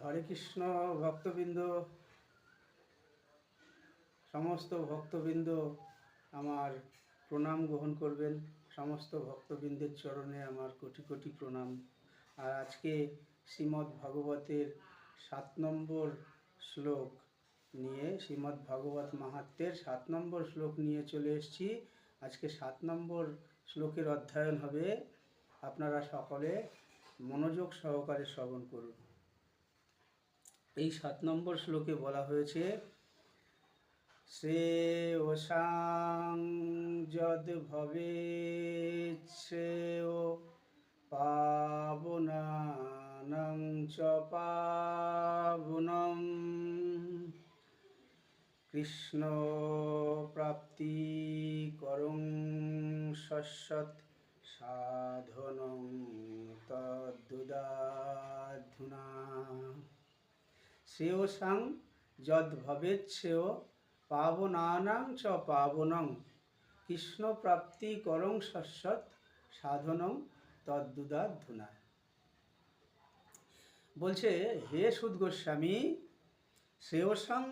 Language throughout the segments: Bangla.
হরে কৃষ্ণ ভক্তবৃন্দ, সমস্ত ভক্তবৃন্দ আমার প্রণাম গ্রহণ করবেন। সমস্ত ভক্তবৃন্দের চরণে আমার কোটি কোটি প্রণাম। আর আজকে শ্রীমদ্ ভাগবতের 7 নম্বর শ্লোক নিয়ে, শ্রীমদ্ ভাগবত মাহাত্ম্যের 7 নম্বর শ্লোক নিয়ে চলে এসেছি। আজকে 7 নম্বর শ্লোকের অধ্যয়ন হবে। আপনারা সকলে মনোযোগ সহকারে শ্রবণ করুন। এই 7 নম্বর শ্লোকে বলা হয়েছে, শ্রেয়সাং যদ ভবেৎ শ্রেয় পাবনানাং চ পাবনম কৃষ্ণ প্রাপ্তি করং শশ্বৎ সাধনং তদ্দুদাধুনা। শ্রেয়সাং যদ ভবেৎ শ্রেয় পাবনানাং চ পাবনং কৃষ্ণ প্রাপ্তি করং শশ্বৎ সাধনং তদ্দুদাধুনা। বলছে, হে সুদ গোস্বামী, শ্রেয়সাং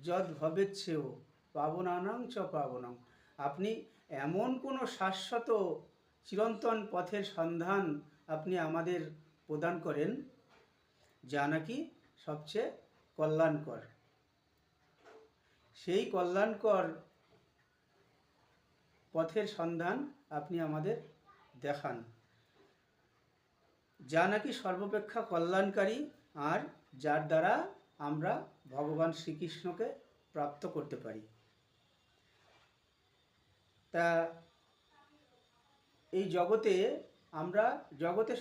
যদ ভবেৎ শ্রেয় পাবনানাং চ পাবনং, আপনি এমন কোনো শাশ্বত চিরন্তন পথের সন্ধান আপনি আমাদের প্রদান করেন যা নাকি সবচেয়ে কল্যাণকর। সেই কল্যাণকর পথের সন্ধান আপনি আমাদের দেখান, যা নাকি সর্বাপেক্ষা কল্যাণকারী আর যার দ্বারা আমরা ভগবান শ্রীকৃষ্ণকে প্রাপ্ত করতে পারি। তা এই জগতে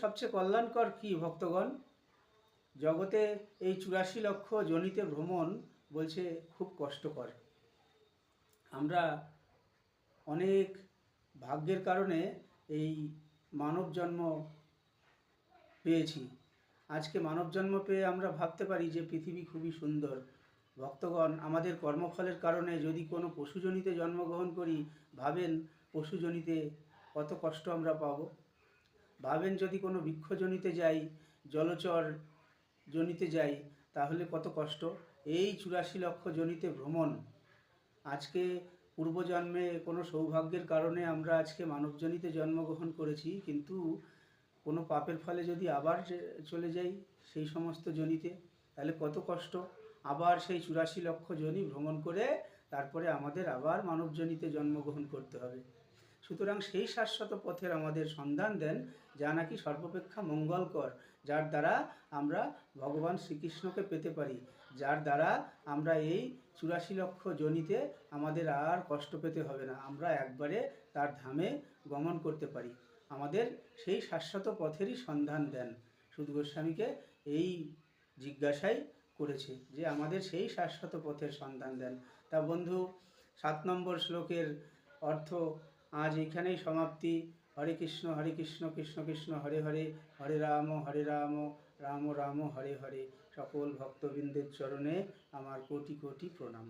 সবচেয়ে কল্যাণকর কি ভক্তগণ? জগতে এই 84 লক্ষ যোনিতে ভ্রমণ বলছে খুব কষ্টকর। আমরা অনেক ভাগ্যের কারণে এই মানব জন্ম পেয়েছি। আজকে মানব জন্ম পেয়ে আমরা ভাবতে পারি যে পৃথিবী খুবই সুন্দর। ভক্তগণ, আমাদের কর্মফলের কারণে যদি কোনো পশুজনিতে জন্মগ্রহণ করি, ভাবেন পশুজনিতে কত কষ্ট আমরা পাব। ভাবেন যদি কোনো বৃক্ষজনিতে যাই, জলচর জনিতে যাই, তাহলে কত কষ্ট। এই 84 লক্ষ জনিতে ভ্রমণ, আজকে পূর্বজন্মে কোনো সৌভাগ্যের কারণে আমরা আজকে মানবজনিতে জন্মগ্রহণ করেছি, কিন্তু কোনো পাপের ফলে যদি আবার চলে যাই সেই সমস্ত জনিতে, তাহলে কত কষ্ট। আবার সেই 84 লক্ষ জনি ভ্রমণ করে তারপরে আমাদের আবার মানবজনিতে জন্মগ্রহণ করতে হবে। সুতরাং সেই শাশ্বত পথের আমাদের সন্ধান দেন যা নাকি সর্বাপেক্ষা মঙ্গলকর, যার দ্বারা আমরা ভগবান শ্রীকৃষ্ণকে পেতে পারি, যার দ্বারা আমরা এই 84 লক্ষ জনিতে আমাদের আর কষ্ট পেতে হবে না, আমরা একবারে তার ধামে গমন করতে পারি। আমাদের সেই শাশ্বত পথেরই সন্ধান দেন। সুদ গোস্বামীকে এই জিজ্ঞাসাই করেছে যে আমাদের সেই শাশ্বত পথের সন্ধান দেন। তা বন্ধু, 7 নম্বর শ্লোকের অর্থ আজ এখানেই সমাপ্তি। হরে কৃষ্ণ কৃষ্ণ কৃষ্ণ হরে হরে, হরে রাম রাম রাম হরে হরে। সকল ভক্তবৃন্দের চরণে আমার কোটি কোটি প্রণাম।